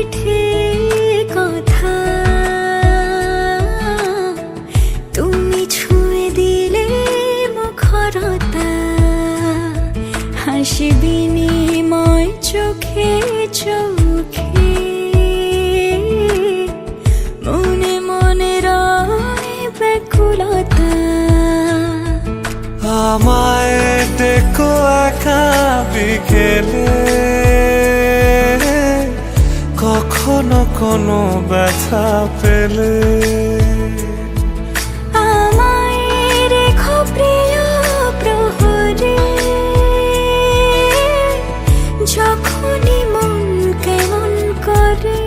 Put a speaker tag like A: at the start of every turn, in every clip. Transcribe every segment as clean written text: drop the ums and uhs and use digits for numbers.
A: পিঠে কথা, তুমি ছুঁয়ে দিলে মুখরতা, হাসি বিনিময় চোখে চোখে, মনে মনে রয় ব্যাকুলতা।
B: আমায় ডেকো একা বিকেলে, কখনো কোনো ব্যথা পেলে।
A: আমায় রেখো প্রিয় প্রহরে, যখনই মন কেমন করে।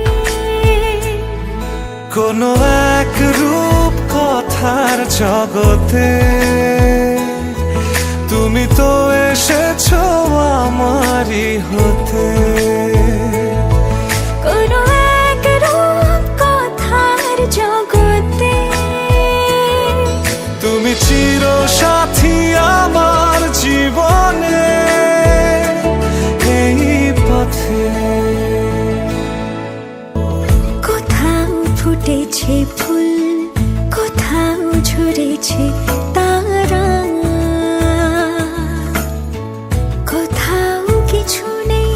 B: কোনো এক রূপ কথার জগতে তুমি তো এসেছো আমারই হতে।
A: কোনো এক রূপ কথার জগতে
B: তুমি চির সাথী আমার জীবনে, এই পথে।
A: কোথাও ফুটেছে ফুল, কোথাও ঝরেছে তারা, কোথাও কিছু নেই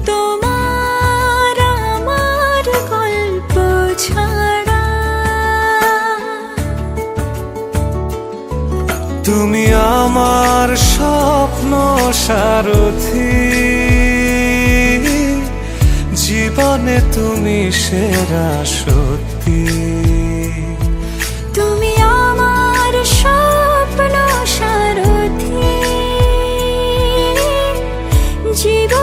A: তোমার আমার গল্প ছাড়া।
B: তুমি আমার স্বপ্ন সারথি, জীবনে তুমি সেরা সত্যি।
A: তুমি আমার স্বপ্ন সারথি, জীবন